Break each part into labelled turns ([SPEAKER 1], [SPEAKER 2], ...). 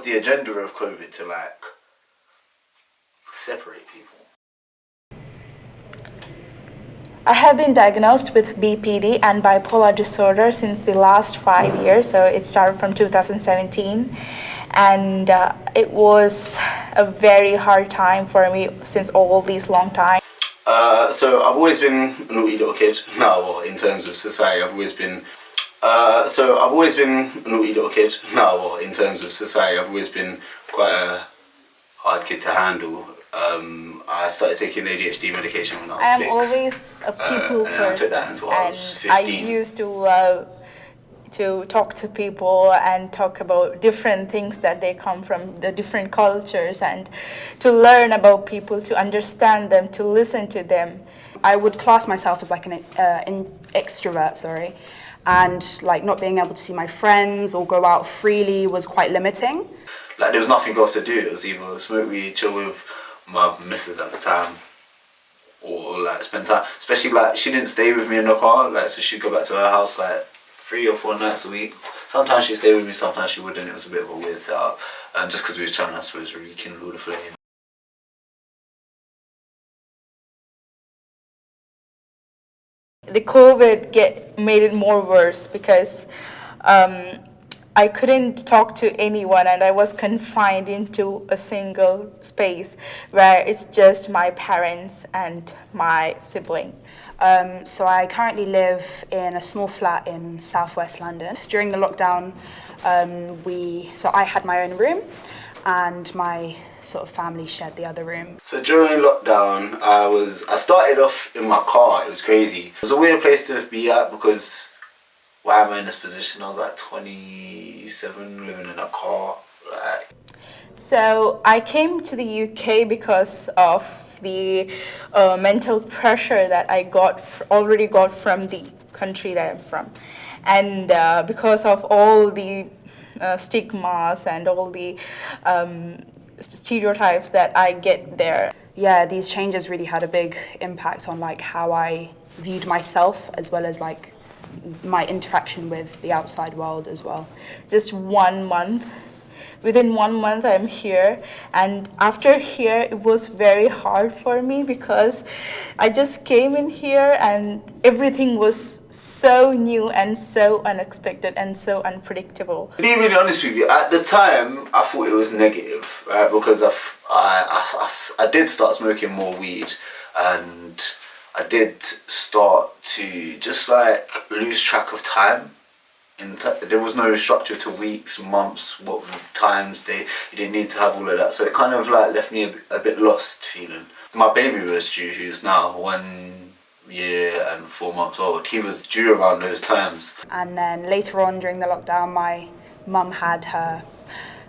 [SPEAKER 1] the agenda of COVID to like separate people.
[SPEAKER 2] I have been diagnosed with BPD and bipolar disorder since the last 5 years, so it started from 2017. And it was a very hard time for me since all these long time.
[SPEAKER 1] So I've always been a naughty little kid. No, well, in terms of society, I've always been a naughty little kid. No, well, in terms of society, I've always been quite a hard kid to handle. I started taking ADHD medication when I was 6.
[SPEAKER 2] I am always a people person,
[SPEAKER 1] I took that until I was 15.
[SPEAKER 2] I used to love to talk to people and talk about different things that they come from, the different cultures, and to learn about people, to understand them, to listen to them.
[SPEAKER 3] I would class myself as like an extrovert, and like not being able to see my friends or go out freely was quite limiting.
[SPEAKER 1] Like there was nothing else to do. It was either smoke weed, chill with my missus at the time, or like spend time. Especially like she didn't stay with me in the car, like so she'd go back to her house like 3 or 4 nights a week. Sometimes she'd stay with me, sometimes she wouldn't. It was a bit of a weird setup, just because we was trying to, I suppose, rekindle the flame.
[SPEAKER 2] The COVID made it more worse because I couldn't talk to anyone, and I was confined into a single space where it's just my parents and my sibling.
[SPEAKER 3] So I currently live in a small flat in southwest London. During the lockdown, I had my own room, and my sort of family shared the other room.
[SPEAKER 1] So during lockdown, I started off in my car. It was crazy. It was a weird place to be at because why am I in this position? I was like 27, living in a car.
[SPEAKER 2] So I came to the UK because of the mental pressure that I already got from the country that I'm from, and because of all the stigmas and all the stereotypes that I get there.
[SPEAKER 3] Yeah, these changes really had a big impact on like how I viewed myself, as well as like my interaction with the outside world as well.
[SPEAKER 2] Just 1 month. Within 1 month I'm here, and after here it was very hard for me because I just came in here and everything was so new and so unexpected and so unpredictable.
[SPEAKER 1] To be really honest with you, at the time I thought it was negative, right? Because I did start smoking more weed, and I did start to just like lose track of time. There was no structure to weeks, months, what times, day. You didn't need to have all of that, so it kind of like left me a bit lost feeling. My baby was due, who's now 1 year and 4 months old. He was due around those times.
[SPEAKER 3] And then later on during the lockdown, my mum had her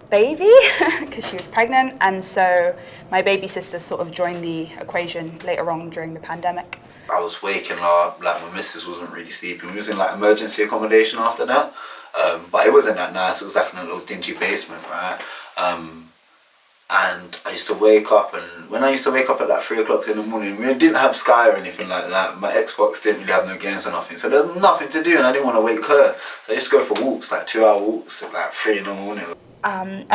[SPEAKER 3] baby because she was pregnant, and so my baby sister sort of joined the equation later on during the pandemic.
[SPEAKER 1] I was waking up, like my missus wasn't really sleeping. We was in like emergency accommodation after that, but it wasn't that nice. It was like in a little dingy basement, right? And I used to wake up, and when I used to wake up at like 3 o'clock in the morning, we didn't have Sky or anything like that. My Xbox didn't really have no games or nothing, so there was nothing to do, and I didn't want to wake her. So I used to go for walks, like 2-hour walks at like 3 in the morning.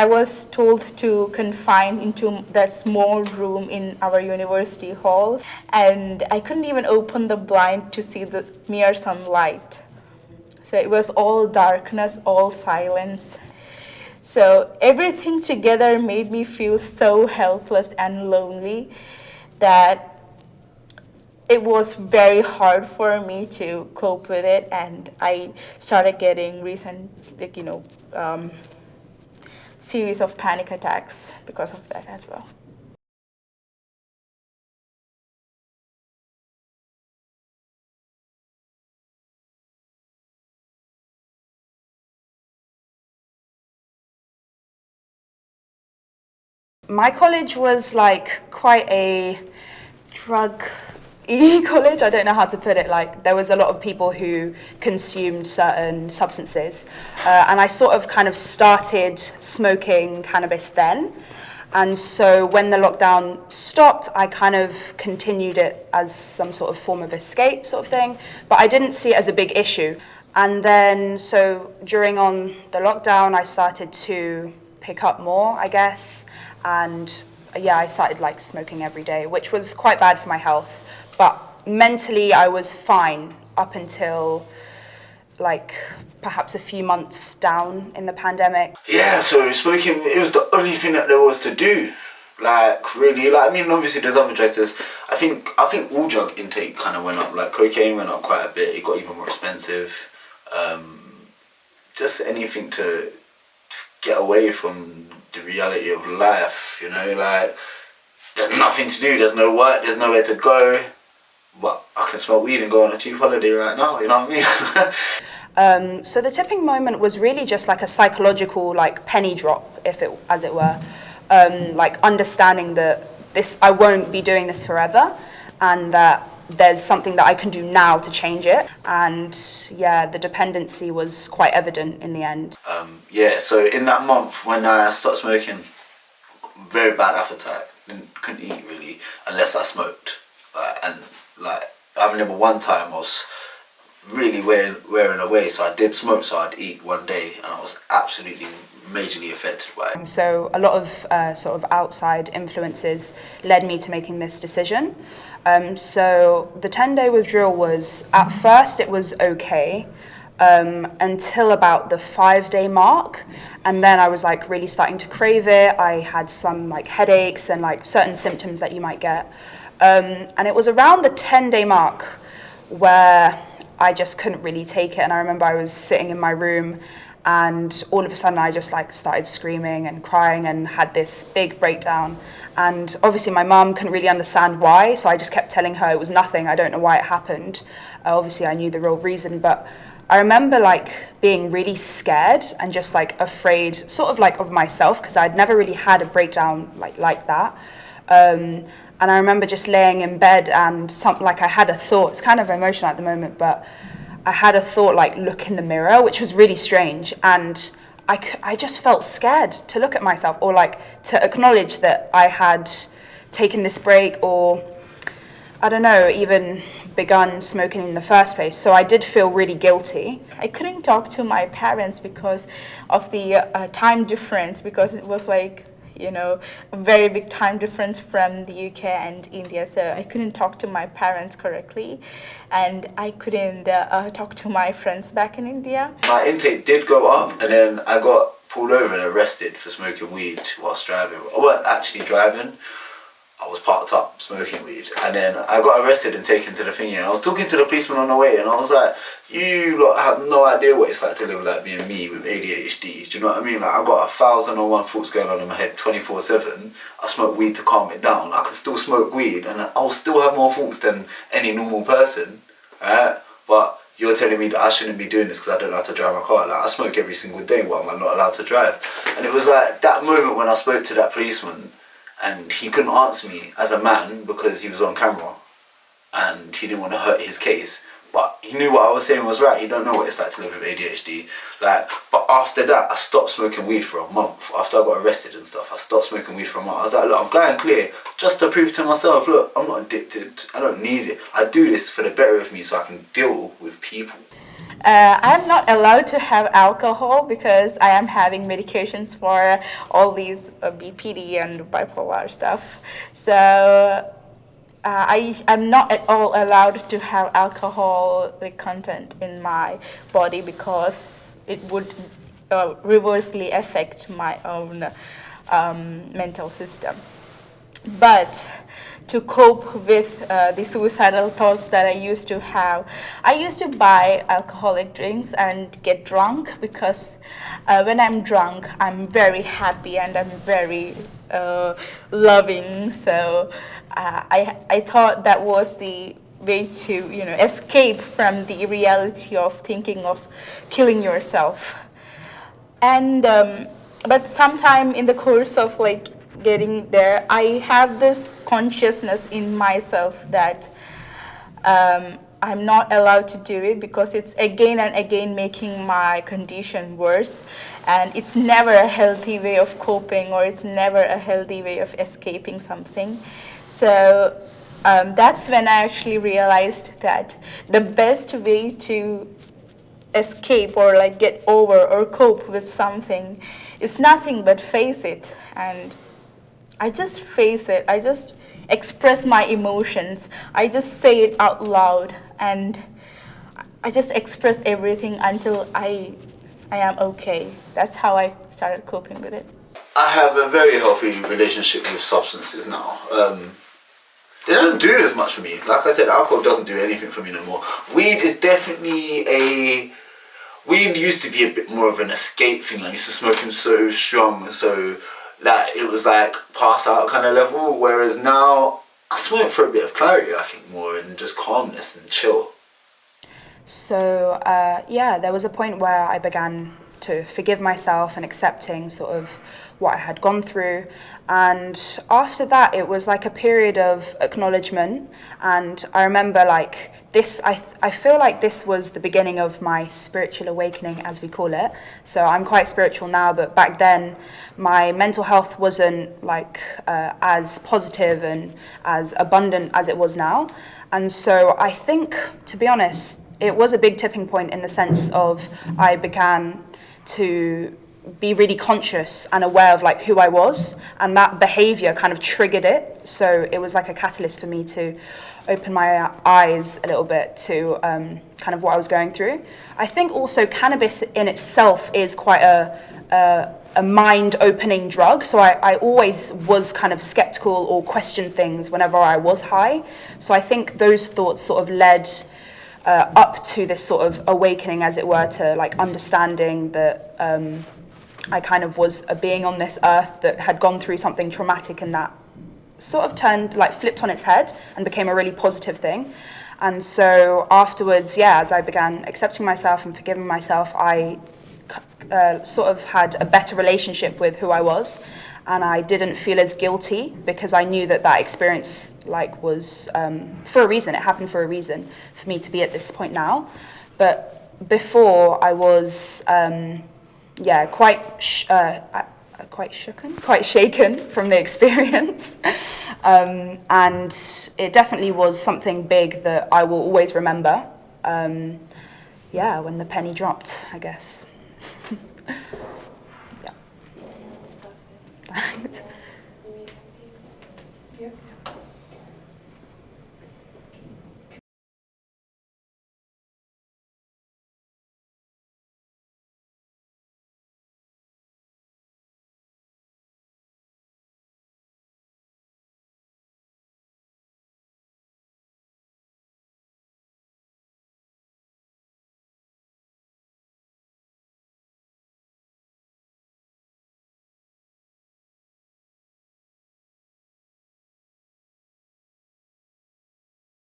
[SPEAKER 2] I was told to confine into that small room in our university hall, and I couldn't even open the blind to see the mere sunlight. So it was all darkness, all silence. So everything together made me feel so helpless and lonely that it was very hard for me to cope with it, and I started getting series of panic attacks because of that as well.
[SPEAKER 3] My college was like quite a drug-y college. I don't know how to put it. Like there was a lot of people who consumed certain substances, and I sort of kind of started smoking cannabis then. And so when the lockdown stopped, I kind of continued it as some sort of form of escape sort of thing, but I didn't see it as a big issue. And then so during the lockdown, I started to pick up more, I guess. And yeah, I started like smoking every day, which was quite bad for my health. But mentally, I was fine up until like perhaps a few months down in the pandemic.
[SPEAKER 1] Yeah, so smoking, it was the only thing that there was to do. Like, really, like, I mean, obviously there's other drugs. I think all drug intake kind of went up. Like, cocaine went up quite a bit. It got even more expensive. Just anything to get away from the reality of life, you know, like, there's nothing to do, there's no work, there's nowhere to go, but I can smoke weed and go on a cheap holiday right now, you know what I mean?
[SPEAKER 3] So the tipping moment was really just like a psychological like penny drop, as it were, like understanding that I won't be doing this forever, and that there's something that I can do now to change it. And yeah, the dependency was quite evident in the end.
[SPEAKER 1] Yeah, so in that month when I stopped smoking, very bad appetite, couldn't eat really unless I smoked. And like, I remember one time I was really wearing away, so I did smoke, so I'd eat one day, and I was absolutely majorly affected by it.
[SPEAKER 3] So a lot of sort of outside influences led me to making this decision. So the 10-day withdrawal was, at first it was okay, until about the 5-day mark, and then I was like really starting to crave it. I had some like headaches and like certain symptoms that you might get, and it was around the 10-day mark where I just couldn't really take it. And I remember I was sitting in my room, and all of a sudden I just like started screaming and crying and had this big breakdown. And obviously my mum couldn't really understand why, so I just kept telling her it was nothing, I don't know why it happened. Obviously I knew the real reason, but I remember like being really scared and just like afraid sort of like of myself, because I'd never really had a breakdown like that. And I remember just laying in bed, and I had a thought, it's kind of emotional at the moment, but I had a thought like, look in the mirror, which was really strange. And I just felt scared to look at myself, or like to acknowledge that I had taken this break, or I don't know, even begun smoking in the first place. So I did feel really guilty.
[SPEAKER 2] I couldn't talk to my parents because of the time difference, because it was like, you know, a very big time difference from the UK and India. So I couldn't talk to my parents correctly, and I couldn't talk to my friends back in India.
[SPEAKER 1] My intake did go up, and then I got pulled over and arrested for smoking weed whilst driving. I wasn't actually driving, I was parked up smoking weed, and then I got arrested and taken to the thingy, and I was talking to the policeman on the way, and I was like, you lot have no idea what it's like to live like being me with ADHD, do you know what I mean? Like, I've got 1,001 thoughts going on in my head 24/7, I smoke weed to calm it down, I can still smoke weed, and I'll still have more thoughts than any normal person, right? But you're telling me that I shouldn't be doing this because I don't know how to drive my car. Like, I smoke every single day, why am I not allowed to drive? And it was like that moment when I spoke to that policeman, and he couldn't answer me as a man because he was on camera and he didn't want to hurt his case, but he knew what I was saying was right. He don't know what it's like to live with ADHD. Like, but after that, I stopped smoking weed for a month. After I got arrested and stuff, I stopped smoking weed for a month. I was like, look, I'm going clear just to prove to myself, look, I'm not addicted, I don't need it. I do this for the better of me so I can deal with people.
[SPEAKER 2] I'm not allowed to have alcohol because I am having medications for all these BPD and bipolar stuff. So I'm not at all allowed to have alcoholic content in my body because it would reversely affect my own mental system. But to cope with the suicidal thoughts that I used to have, I used to buy alcoholic drinks and get drunk, because when I'm drunk, I'm very happy and I'm very loving. So I thought that was the way to, you know, escape from the reality of thinking of killing yourself. And but sometime in the course of like getting there, I have this consciousness in myself that I'm not allowed to do it because it's again and again making my condition worse, and it's never a healthy way of coping, or it's never a healthy way of escaping something. So that's when I actually realized that the best way to escape or like get over or cope with something. It's nothing but face it. And I just face it. I just express my emotions. I just say it out loud, and I just express everything until I am okay. That's how I started coping with it.
[SPEAKER 1] I have a very healthy relationship with substances now. They don't do as much for me. Like I said, alcohol doesn't do anything for me no more. Weed is definitely weed used to be a bit more of an escape thing. I used to smoke them so strong, so that it was like pass out kind of level. Whereas now, I smoke for a bit of clarity, I think, more, and just calmness and chill.
[SPEAKER 3] So yeah, there was a point where I began to forgive myself and accepting sort of what I had gone through. And after that, it was like a period of acknowledgement. And I remember like this, I feel like this was the beginning of my spiritual awakening, as we call it. So I'm quite spiritual now, but back then my mental health wasn't like as positive and as abundant as it was now. And so I think, to be honest, it was a big tipping point in the sense of I began to be really conscious and aware of like who I was, and that behavior kind of triggered it. So it was like a catalyst for me to open my eyes a little bit to kind of what I was going through. I think also cannabis in itself is quite a mind-opening drug. So I always was kind of skeptical or questioned things whenever I was high. So I think those thoughts sort of led up to this sort of awakening, as it were, to like understanding that I kind of was a being on this earth that had gone through something traumatic, and that sort of turned, like flipped on its head and became a really positive thing. And so afterwards, yeah, as I began accepting myself and forgiving myself, I sort of had a better relationship with who I was, and I didn't feel as guilty because I knew that that experience like was for a reason. It happened for a reason for me to be at this point now. But before I was quite shaken from the experience, and it definitely was something big that I will always remember. When the penny dropped, I guess. Yeah. Thanks.